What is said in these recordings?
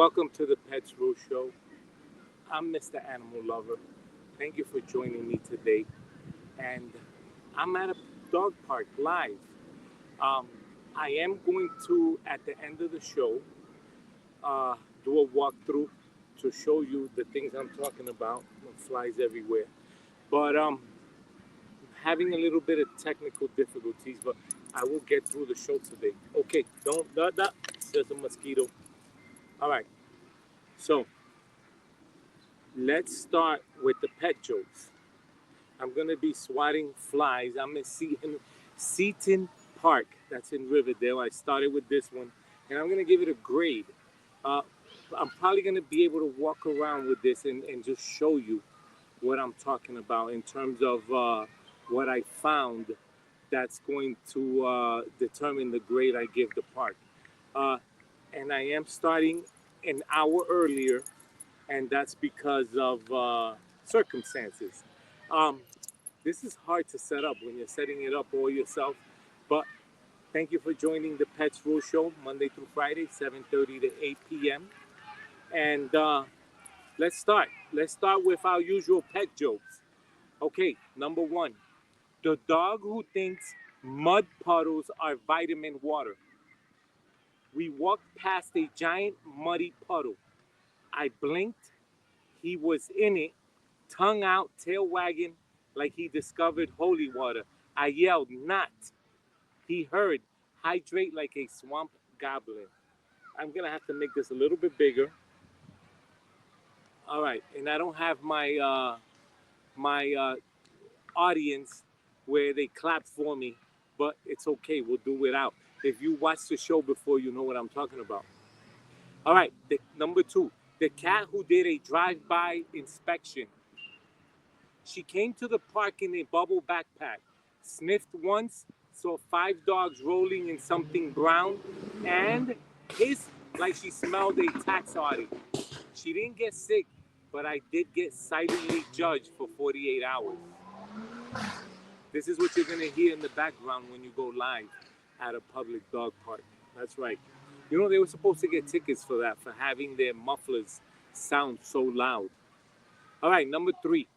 Welcome to the Pets Row Show. I'm Mr. Animal Lover. Thank you for joining me today. And I'm at a dog park live. Um, I am going to, at the end of the show, do a walkthrough to show you the things I'm talking about. Flies everywhere. But having a little bit of technical difficulties, but I will get through the show today. Okay, don't, it's just a mosquito. All right, so let's start with the pet jokes. I'm gonna be swatting flies. I'm in Seaton Park. That's in Riverdale. I started with this one, and I'm gonna give it a grade. Uh, I'm probably gonna be able to walk around with this and just show you what I'm talking about in terms of what I found that's going to determine the grade I give the park. Uh, and I am starting an hour earlier, and that's because of circumstances. Um, this is hard to set up when you're setting it up all yourself, but thank you for joining the Pets Rule Show Monday through Friday, 7:30 to 8 p.m. And let's start. Let's start with our usual pet jokes. Okay, number one, the dog who thinks mud puddles are vitamin water. We walked past a giant muddy puddle. I blinked. He was in it, tongue out, tail wagging like he discovered holy water. I yelled, not. He heard, hydrate like a swamp goblin. I'm going to have to make this a little bit bigger. All right, and I don't have my audience where they clap for me, but it's okay. We'll do it out. If you watch the show before, you know what I'm talking about. All right, number two, the cat who did a drive-by inspection. She came to the park in a bubble backpack, sniffed once, saw five dogs rolling in something brown, and hissed like she smelled a tax audit. She didn't get sick, but I did get silently judged for 48 hours. This is what you're going to hear in the background when you go live at a public dog park. That's right. You know, they were supposed to get tickets for that, for having their mufflers sound so loud. All right, number three.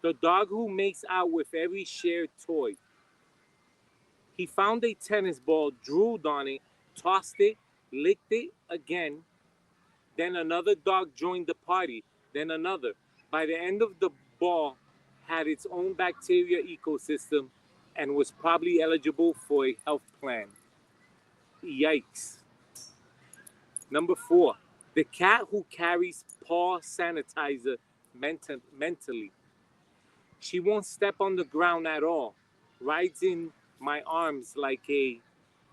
The dog who makes out with every shared toy. He found a tennis ball, drooled on it, tossed it, licked it again. Then another dog joined the party, then another. By the end of the ball, had its own bacteria ecosystem and was probably eligible for a health plan. Yikes. Number four, the cat who carries paw sanitizer mentally. She won't step on the ground at all, rides in my arms like a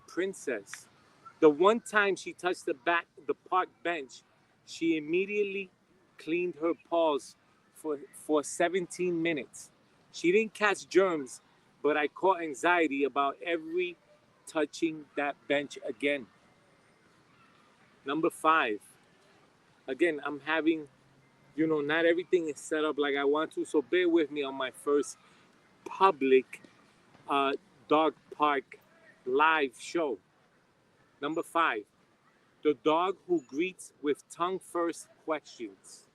princess. The one time she touched the park bench, she immediately cleaned her paws for 17 minutes. She didn't catch germs, but I caught anxiety about every touching that bench again. Number five, again, I'm having, not everything is set up like I want to, so bear with me on my first public uh, dog park live show. Number five, the dog who greets with tongue first questions.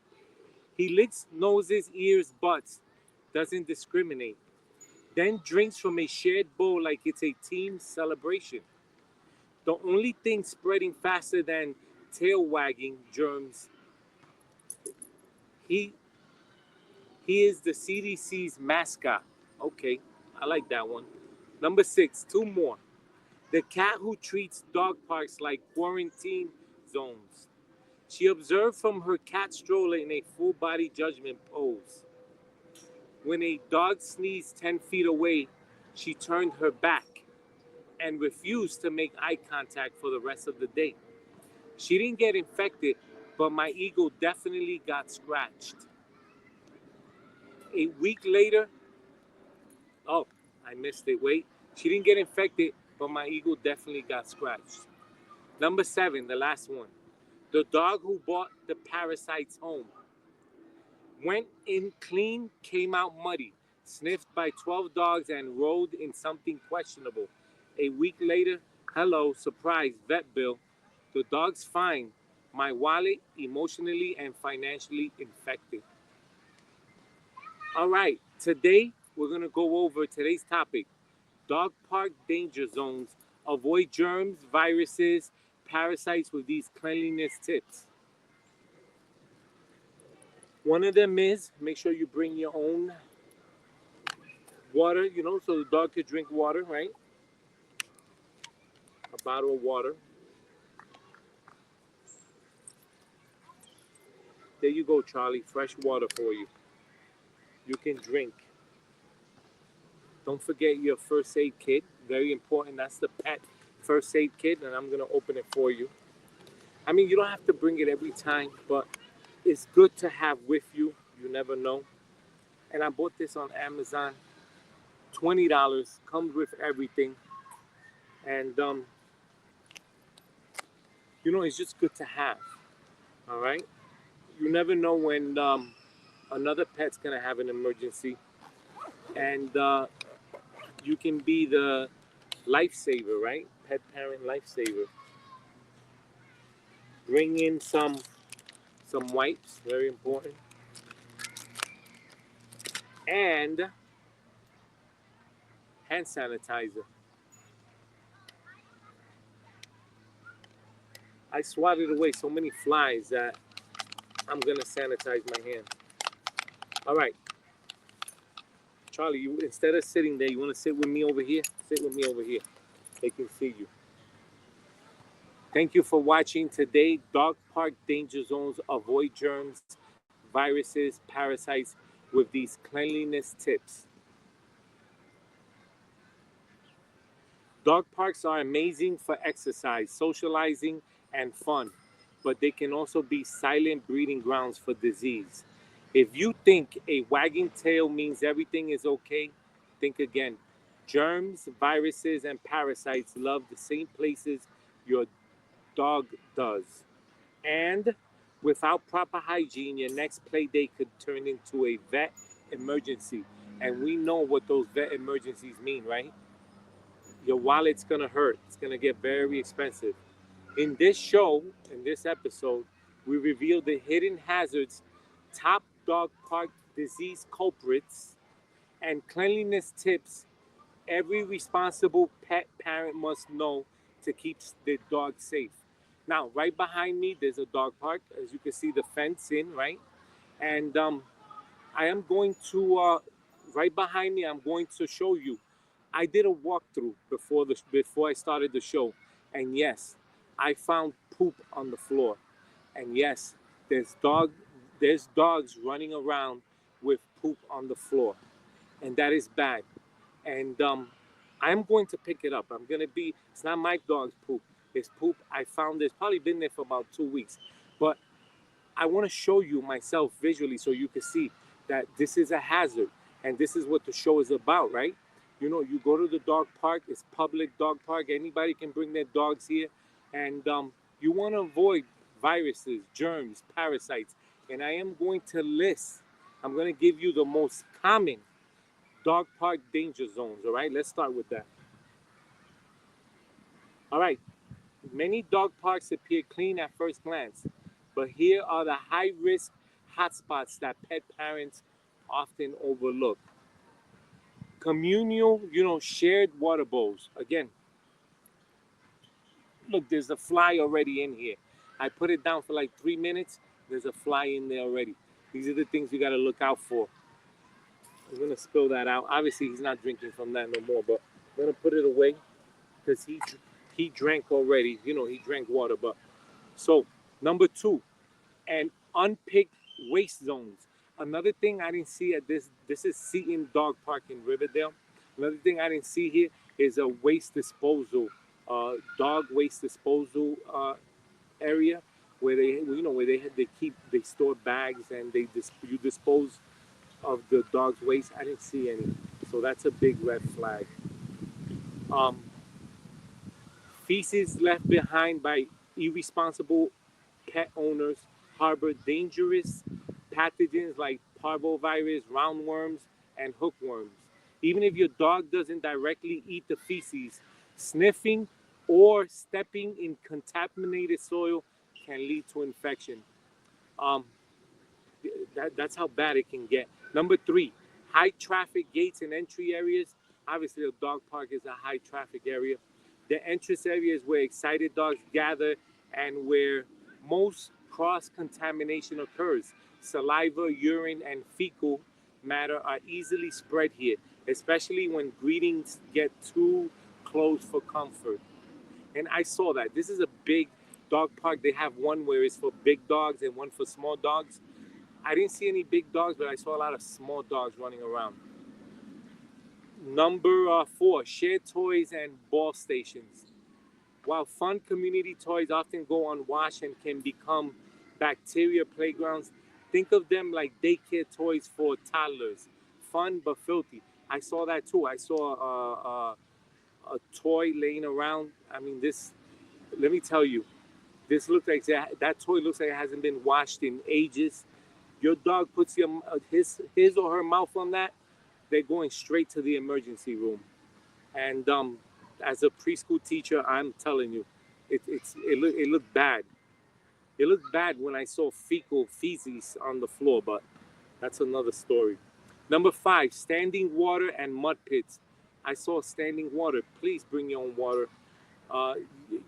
He licks noses, ears, butts, doesn't discriminate, then drinks from a shared bowl like it's a team celebration. The only thing spreading faster than tail wagging germs, he he is the CDC's mascot. Okay, I like that one. Number six, two more. The cat who treats dog parks like quarantine zones. She observed from her cat stroller in a full body judgment pose. When a dog sneezed 10 feet away, she turned her back and refused to make eye contact for the rest of the day. She didn't get infected, but my ego definitely got scratched. A week later, oh, I missed it. Wait. She didn't get infected, but my ego definitely got scratched. Number seven, the last one. The dog who brought the parasites home. Went in clean, came out muddy. Sniffed by 12 dogs and rolled in something questionable. A week later, hello, surprise, vet bill. The dog's fine, my wallet emotionally and financially infected. All right, today we're going to go over today's topic: dog park danger zones. Avoid germs, viruses, parasites with these cleanliness tips. One of them is make sure you bring your own water, so the dog could drink water, right? A bottle of water. There you go, Charlie. Fresh water for you. You can drink. Don't forget your first aid kit. Very important. That's the pet first aid kit, and I'm going to open it for you. I mean, you don't have to bring it every time, but it's good to have with you. You never know. And I bought this on Amazon. $20. Comes with everything. And, it's just good to have. All right? You never know when another pet's going to have an emergency. And you can be the lifesaver, right? Pet parent lifesaver. Bring in some wipes, very important. And hand sanitizer. I swatted away so many flies that I'm gonna sanitize my hands. All right, Charlie, you instead of sitting there, you wanna sit with me over here? Sit with me over here. They can see you. Thank you for watching today. Dog park danger zones. Avoid germs, viruses, parasites with these cleanliness tips. Dog parks are amazing for exercise, socializing, and fun, but they can also be silent breeding grounds for disease. If you think a wagging tail means everything is okay, think again. Germs, viruses, and parasites love the same places your dog does. And without proper hygiene, your next play date could turn into a vet emergency. And we know what those vet emergencies mean, right? Your wallet's gonna hurt. It's gonna get very expensive. In this show, in this episode, we reveal the hidden hazards, top dog park disease culprits, and cleanliness tips every responsible pet parent must know to keep their dog safe. Now, right behind me, there's a dog park. As you can see, the fence in, right? And I am going to, right behind me, I'm going to show you. I did a walkthrough before I started the show, and yes, I found poop on the floor, and yes, there's dogs running around with poop on the floor, and that is bad. And I'm going to pick it up. It's not my dog's poop. It's poop I found. It's probably been there for about 2 weeks, but I want to show you myself visually so you can see that this is a hazard, and this is what the show is about, right? You go to the dog park. It's public dog park. Anybody can bring their dogs here, and you want to avoid viruses, germs, parasites. And I am going to list. I'm going to give you the most common dog park danger zones. All right, let's start with that. All right, many dog parks appear clean at first glance, but here are the high-risk hotspots that pet parents often overlook. Communal, shared water bowls. Again, look, there's a fly already in here. I put it down for like 3 minutes. There's a fly in there already. These are the things you got to look out for. I'm going to spill that out. Obviously, he's not drinking from that no more, but I'm going to put it away because he drank already. He drank water. But so, number 2, and unpicked waste zones. Another thing I didn't see at this is Seton Dog Park in Riverdale. Another thing I didn't see here is a waste disposal, dog waste disposal area where they store bags and you dispose of the dog's waste. I didn't see any, so that's a big red flag. Um, Feces left behind by irresponsible pet owners harbor dangerous pathogens like parvovirus, roundworms, and hookworms. Even if your dog doesn't directly eat the feces, sniffing or stepping in contaminated soil can lead to infection. Um, that's how bad it can get. Number 3, high traffic gates and entry areas. Obviously, a dog park is a high traffic area. The entrance area is where excited dogs gather and where most cross contamination occurs. Saliva, urine, and fecal matter are easily spread here, especially when greetings get too close for comfort. And I saw that. This is a big dog park. They have one where it's for big dogs and one for small dogs. I didn't see any big dogs, but I saw a lot of small dogs running around. Number 4, shared toys and ball stations. While fun community toys often go unwashed and can become bacteria playgrounds, think of them like daycare toys for toddlers. Fun but filthy. I saw that too. I saw a toy laying around. I mean, let me tell you, this looks like that toy looks like it hasn't been washed in ages. Your dog puts his or her mouth on that, they're going straight to the emergency room. And as a preschool teacher, I'm telling you, it looked bad. It looked bad when I saw fecal feces on the floor, but that's another story. Number 5, standing water and mud pits. I saw standing water. Please bring your own water. Uh,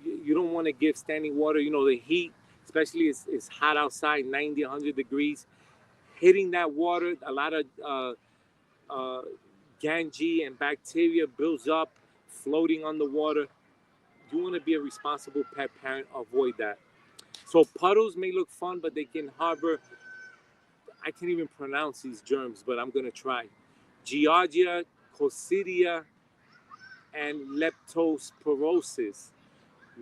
you don't want to give standing water. You know, the heat, especially it's hot outside, 90, 100 degrees. Hitting that water, a lot of ganji and bacteria builds up, floating on the water. You want to be a responsible pet parent, avoid that. So puddles may look fun, but they can harbor, I can't even pronounce these germs, but I'm going to try. Giardia, Coccidia, and leptospirosis.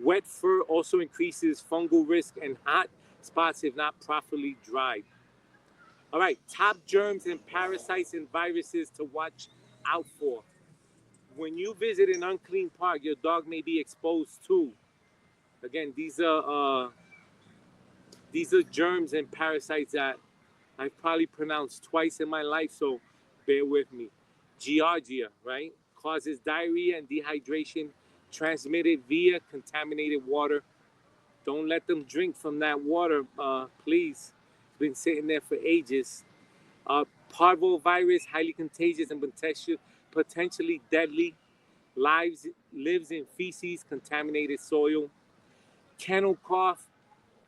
Wet fur also increases fungal risk and hot spots if not properly dried. All right, top germs and parasites and viruses to watch out for. When you visit an unclean park, your dog may be exposed to. Again, these are germs and parasites that I've probably pronounced twice in my life, so bear with me. Giardia, right? Causes diarrhea and dehydration transmitted via contaminated water. Don't let them drink from that water, please. It's been sitting there for ages. Parvo virus, highly contagious and potentially deadly. Lives in feces, contaminated soil. Kennel cough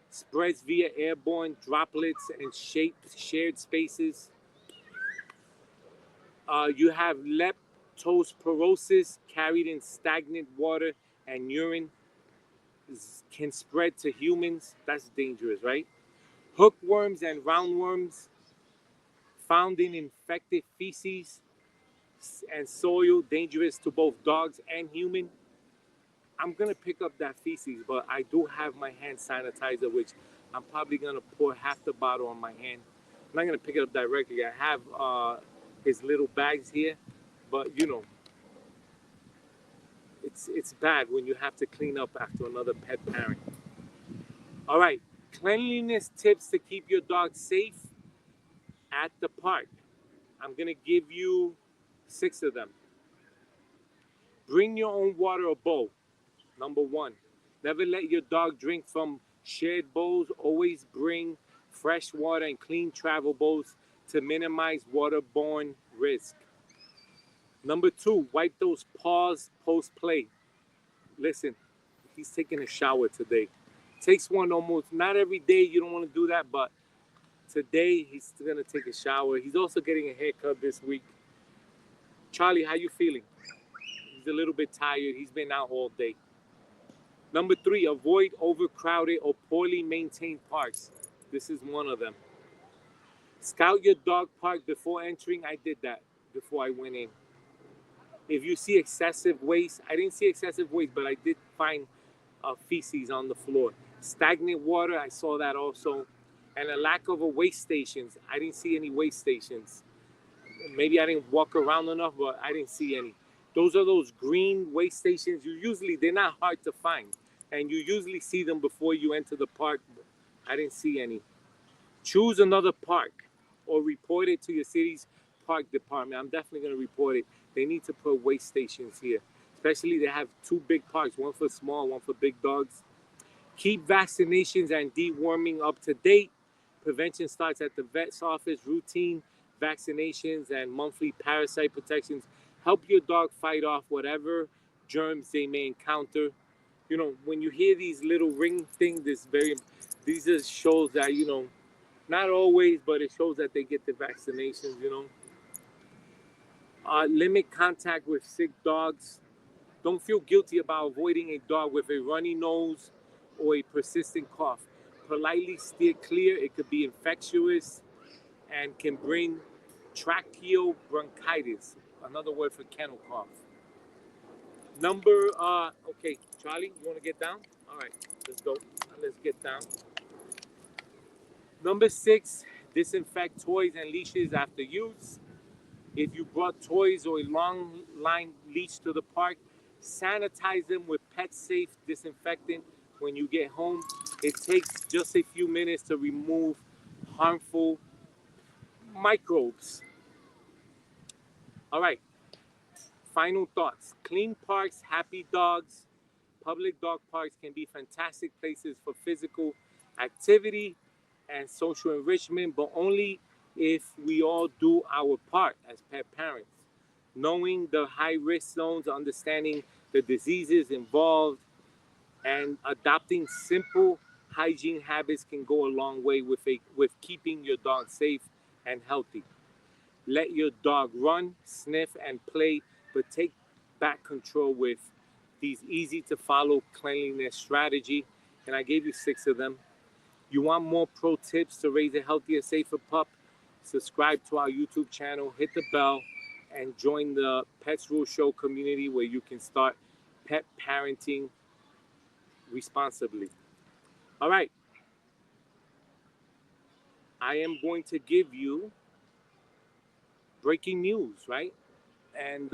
spreads via airborne droplets and shared spaces. You have leptospirosis carried in stagnant water and urine. Can spread to humans. That's dangerous, right? Hookworms and roundworms found in infected feces and soil, dangerous to both dogs and human. I'm gonna pick up that feces, but I do have my hand sanitizer, which I'm probably gonna pour half the bottle on my hand. I'm not gonna pick it up directly. I have his little bags here, but you know, it's bad when you have to clean up after another pet parent. All right, cleanliness tips to keep your dog safe at the park. I'm gonna give you 6 of them. Bring your own water or bowl. Number 1, never let your dog drink from shared bowls. Always bring fresh water and clean travel bowls to minimize waterborne risk. Number 2, wipe those paws post play. Listen, he's taking a shower today. Takes one almost, not every day, you don't want to do that, but today he's going to take a shower. He's also getting a haircut this week. Charlie, how you feeling? He's a little bit tired. He's been out all day. Number 3, avoid overcrowded or poorly maintained parks. This is one of them. Scout your dog park before entering. I did that before I went in. If you see excessive waste, I didn't see excessive waste, but I did find feces on the floor. Stagnant water, I saw that also. And a lack of waste stations. I didn't see any waste stations. Maybe I didn't walk around enough, but I didn't see any. Those are those green waste stations. They're not hard to find. And you usually see them before you enter the park. I didn't see any. Choose another park or report it to your city's park department. I'm definitely going to report it. They need to put waste stations here. Especially they have 2 big parks, one for small, one for big dogs. Keep vaccinations and deworming up to date. Prevention starts at the vet's office. Routine vaccinations and monthly parasite protections help your dog fight off whatever germs they may encounter. You know, when you hear these little ring things, these are shows that, you know, not always, but it shows that they get the vaccinations, you know. Limit contact with sick dogs. Don't feel guilty about avoiding a dog with a runny nose or a persistent cough. Politely steer clear. It could be infectious and can bring tracheobronchitis, another word for kennel cough. Okay, Charlie, you want to get down? All right, let's go. Let's get down. Number 6, disinfect toys and leashes after use. If you brought toys or a long line leash to the park, sanitize them with pet safe disinfectant when you get home. It takes just a few minutes to remove harmful microbes. All right, final thoughts. Clean parks, happy dogs. Public dog parks can be fantastic places for physical activity and social enrichment, but only if we all do our part as pet parents. Knowing the high risk zones, understanding the diseases involved, and adopting simple hygiene habits can go a long way with keeping your dog safe and healthy. Let your dog run, sniff, and play, but take back control with these easy to follow cleanliness strategy. And I gave you 6 of them. You want more pro tips to raise a healthier, safer pup? Subscribe to our YouTube channel, hit the bell, and join the Pets Rule Show community where you can start pet parenting responsibly. All right. I am going to give you breaking news, right? And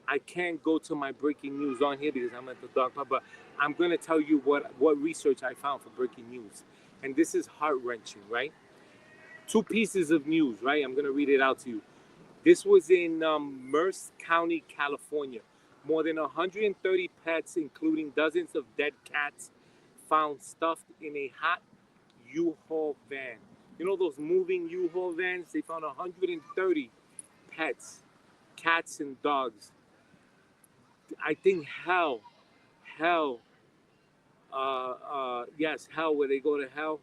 I can't go to my breaking news on here because I'm at the dog park, but I'm going to tell you what research I found for breaking news. And this is heart-wrenching, right? 2 pieces of news, right? I'm going to read it out to you. This was in Merced County, California. More than 130 pets, including dozens of dead cats, found stuffed in a hot U-Haul van. You know those moving U-Haul vans? They found 130 pets, cats and dogs. I think hell, yes, hell, where they go to hell.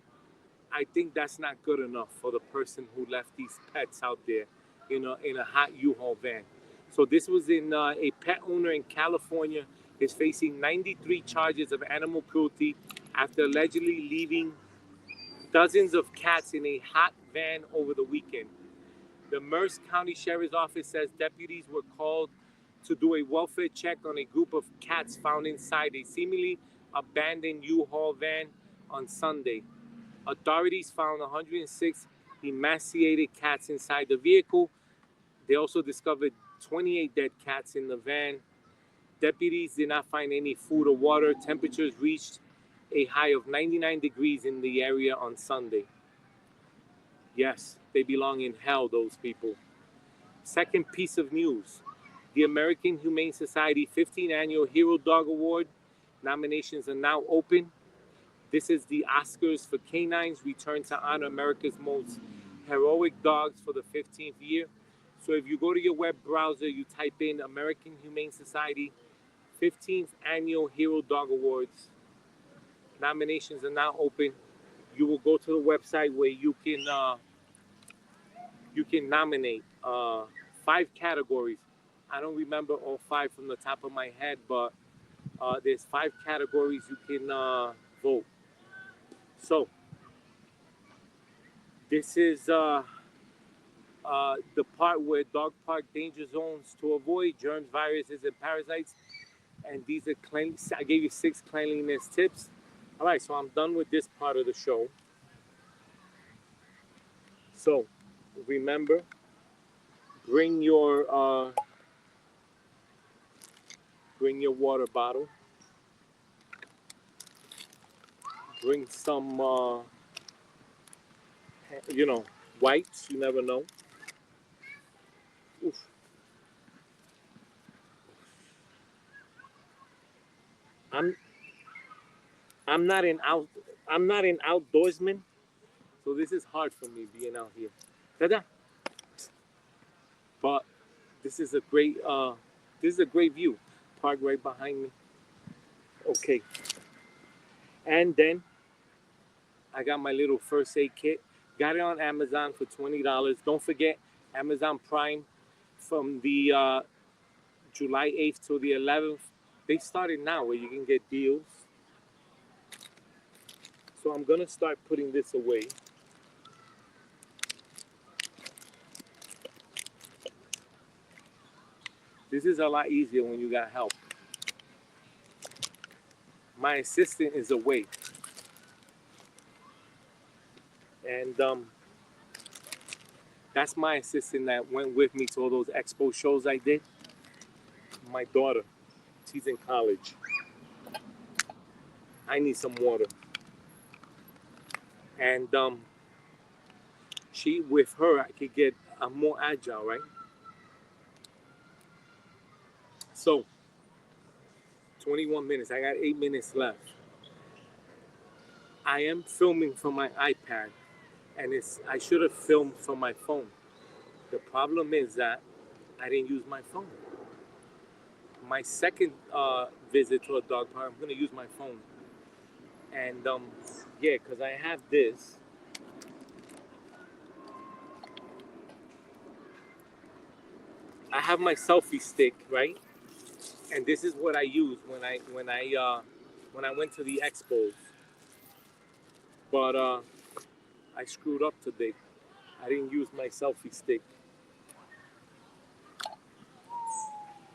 I think that's not good enough for the person who left these pets out there, in a hot U-Haul van. So this was in a pet owner in California is facing 93 charges of animal cruelty after allegedly leaving dozens of cats in a hot van over the weekend. The Merced County Sheriff's Office says deputies were called to do a welfare check on a group of cats found inside a seemingly abandoned U-Haul van on Sunday. Authorities found 106 emaciated cats inside the vehicle. They also discovered 28 dead cats in the van. Deputies did not find any food or water. Temperatures reached a high of 99 degrees in the area on Sunday. Yes, they belong in hell, those people. Second piece of news. The American Humane Society 15th Annual Hero Dog Award nominations are now open. This is the Oscars for canines, return to honor America's most heroic dogs for the 15th year. So if you go to your web browser, you type in American Humane Society 15th Annual Hero Dog Awards. Nominations are now open. You will go to the website where you can nominate 5 categories. I don't remember all 5 from the top of my head, but there's 5 categories you can vote. So this is the part where dog park danger zones to avoid germs, viruses, and parasites. And these are I gave you 6 cleanliness tips. All right, so I'm done with this part of the show. So remember, bring your water bottle. Bring some wipes. You never know. Oof. I'm not an out. I'm not an outdoorsman, so this is hard for me being out here. Ta-da. But this is a great. This is a great view. Park right behind me. Okay, and then I got my little first aid kit. Got it on Amazon for $20. Don't forget Amazon Prime from the July 8th to the 11th. They started now where you can get deals. So I'm gonna start putting this away. This is a lot easier when you got help. My assistant is away, and that's my assistant that went with me to all those expo shows I did. My daughter, she's in college. I need some water, and she with her I could get more agile, right? So 21 minutes. I got 8 minutes left. I am filming from my iPad, and I should have filmed from my phone. The problem is that I didn't use my phone. My second visit to a dog park, I'm gonna use my phone, and yeah, because I have this. I have my selfie stick, right? And this is what I use when I went to the expos. But I screwed up today. I didn't use my selfie stick.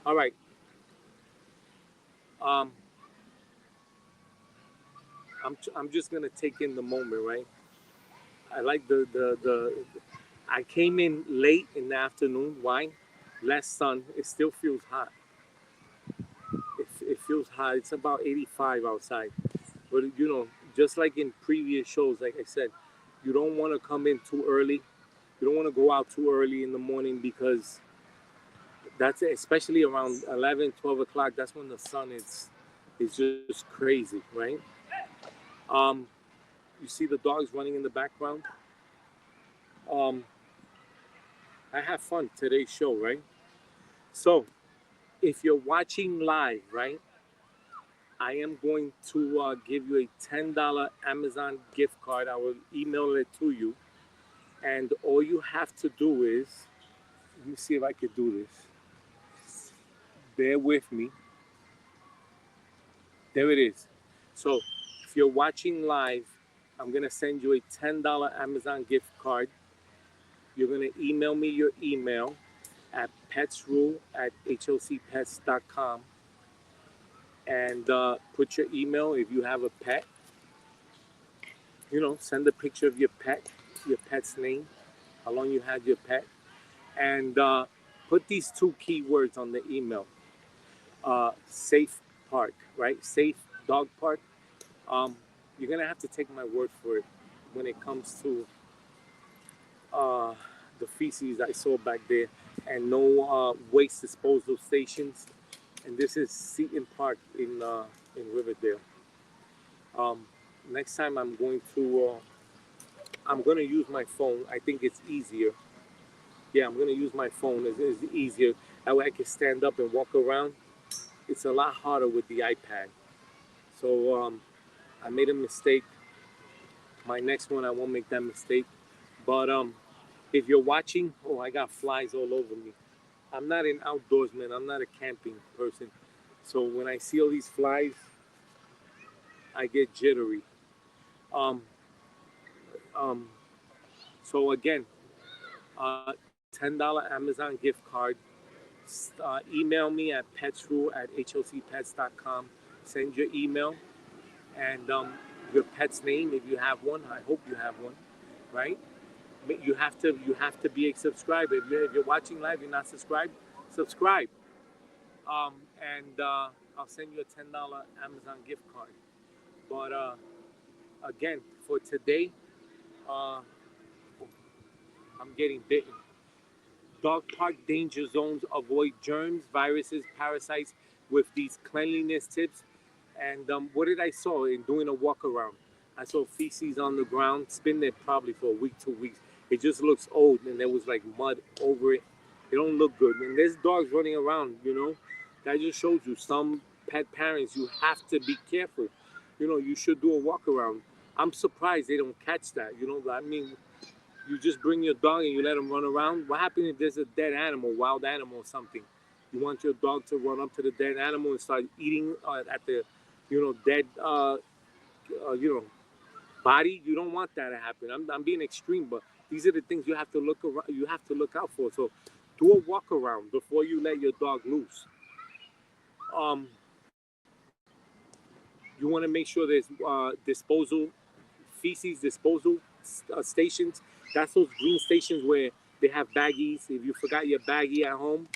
All right. Um, I'm just gonna take in the moment, right? I like the I came in late in the afternoon. Why? Less sun. It still feels hot. It feels hot. It's about 85 outside. But just like in previous shows, like I said, you don't want to come in too early. You don't want to go out too early in the morning because that's it, especially around 11, 12 o'clock. That's when the sun is just crazy, right? Um, you see the dogs running in the background. Um, I have fun today's show, right? So if you're watching live, right, I am going to give you a $10 Amazon gift card. I will email it to you. And all you have to do is, let me see if I can do this. Bear with me. There it is. So if you're watching live, I'm going to send you a $10 Amazon gift card. You're going to email me your email at petsrule@hocpets.com and put your email if you have a pet. Send a picture of your pet's name, how long you had your pet, and put these two keywords on the email. Safe park, right? Safe dog park. You're gonna have to take my word for it when it comes to the feces I saw back there, and no waste disposal stations. And this is Seton Park in Riverdale. Um, Next time I'm going to use my phone. I think it's easier. Yeah, I'm gonna use my phone. It's easier. That way I can stand up and walk around. It's a lot harder with the iPad. So I made a mistake. My next one, I won't make that mistake. But if you're watching, oh, I got flies all over me. I'm not an outdoorsman. I'm not a camping person. So when I see all these flies, I get jittery. Um, um, so again, $10 Amazon gift card. Email me at petsrule@hocpets.com. Send your email and your pet's name if you have one. I hope you have one, right? You have to be a subscriber. If you're watching live, you're not subscribed, subscribe. And I'll send you a $10 Amazon gift card. But again, for today, uh, I'm getting bitten. Dog park danger zones. Avoid germs, viruses, parasites with these cleanliness tips. And what did I saw in doing a walk around? I saw feces on the ground. It's been there probably for a week, 2 weeks. It just looks old, and there was like mud over it. It don't look good. And there's dogs running around, you know. That just shows you some pet parents, you have to be careful. You know, you should do a walk around. I'm surprised they don't catch that. You know, I mean, you just bring your dog and you let him run around. What happens if there's a dead animal, wild animal or something? You want your dog to run up to the dead animal and start eating at the, you know, dead, you know, body. You don't want that to happen. I'm being extreme, but these are the things you have to look around. You have to look out for. So, do a walk around before you let your dog loose. You want to make sure there's feces disposal stations. That's those green stations where they have baggies. If you forgot your baggie at home,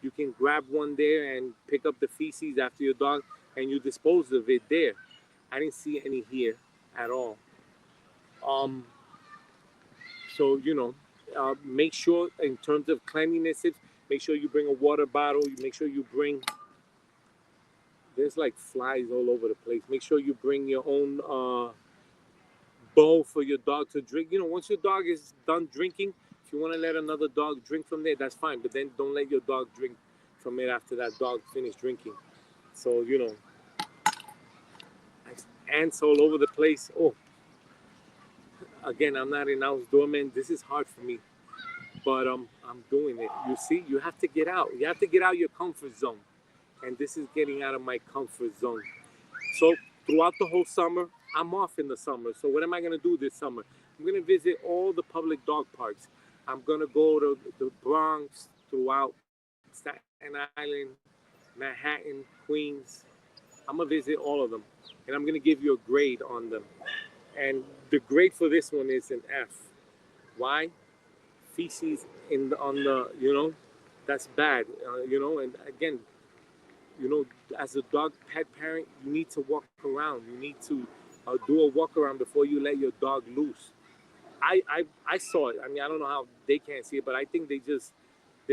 you can grab one there and pick up the feces after your dog, and you dispose of it there. I didn't see any here at all. So you know, make sure in terms of cleanliness, make sure you bring a water bottle. You make sure you bring. There's like flies all over the place. Make sure you bring your own bowl for your dog to drink. You know, once your dog is done drinking, if you want to let another dog drink from there, that's fine. But then don't let your dog drink from it after that dog finished drinking. So, you know, ants all over the place. Oh, again, I'm not an outdoor man. This is hard for me, but I'm doing it. You see, you have to get out. You have to get out of your comfort zone. And this is getting out of my comfort zone. So throughout the whole summer, I'm off in the summer. So what am I going to do this summer? I'm going to visit all the public dog parks. I'm going to go to the Bronx, throughout Staten Island, Manhattan, Queens. I'm going to visit all of them. And I'm going to give you a grade on them. And the grade for this one is an F. Why? Feces on the, you know, that's bad. You know, and again, you know, as a dog pet parent, you need to walk around. You need to do a walk around before you let your dog loose. I saw it. I mean, I don't know how they can't see it, but I think they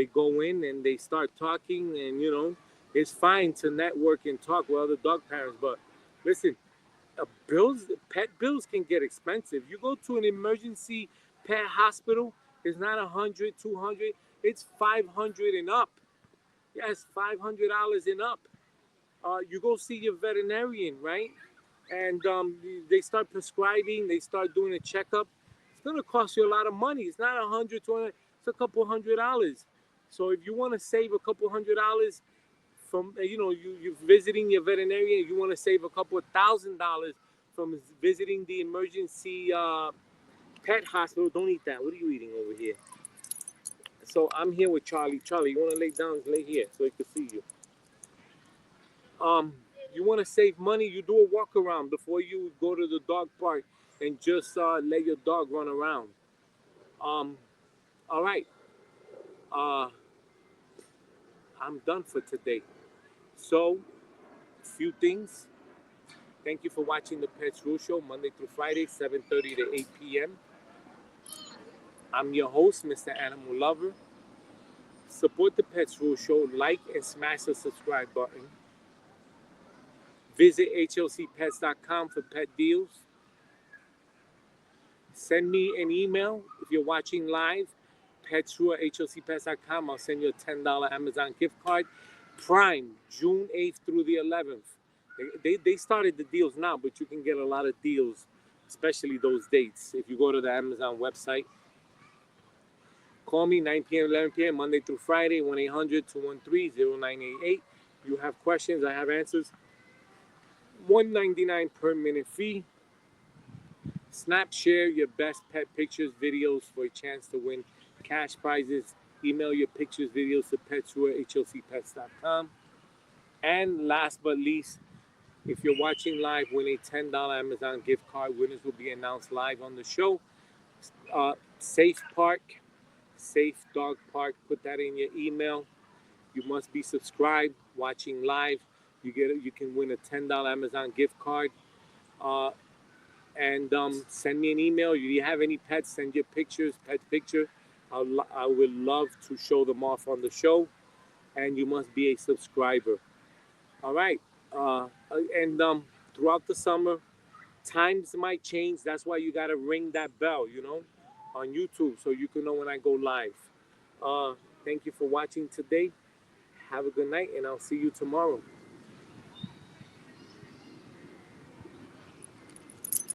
go in and they start talking, and you know, it's fine to network and talk with other dog parents. But listen, pet bills can get expensive. You go to an emergency pet hospital, it's not 100, 200, it's 500 and up. Yes, $500 and up. You go see your veterinarian, right? And they start prescribing, they start doing a checkup. It's gonna cost you a lot of money. It's not 100, 200, it's a couple $100. So if you want to save a couple $100 from, you know, you're visiting your veterinarian, you want to save a couple $1,000 from visiting the emergency pet hospital. Don't eat that. What are you eating over here? So I'm here with Charlie. Charlie, you want to lay down? Lay here so he can see you. You want to save money? You do a walk around before you go to the dog park and just let your dog run around. All right. I'm done for today. So, few things. Thank you for watching the Pets Rule Show Monday through Friday, 7:30 to 8 p.m. I'm your host, Mr. Animal Lover. Support the Pets Rule Show. Like and smash the subscribe button. Visit hlcpets.com for pet deals. Send me an email if you're watching live. petsrule@hlcpets.com. I'll send you a $10 Amazon gift card. Prime, June 8th through the 11th. They started the deals now, but you can get a lot of deals, especially those dates, if you go to the Amazon website. Call me 9 p.m., 11 p.m., Monday through Friday, 1-800-213-0988. You have questions, I have answers. $1.99 per minute fee. Snap share your best pet pictures, videos for a chance to win cash prizes. Email your pictures, videos to petsrule@hlcpets.com. And last but least, if you're watching live, win a $10 Amazon gift card. Winners will be announced live on the show. Safe Park, Safe Dog Park. Put that in your email. You must be subscribed, watching live. You can win a $10 Amazon gift card. And send me an email. If you have any pets, send your pictures, pet picture. I would love to show them off on the show. And you must be a subscriber. All right. And throughout the summer, times might change. That's why you gotta ring that bell, on YouTube, so you can know when I go live. Uh, Thank you for watching today. Have a good night, and I'll see you tomorrow.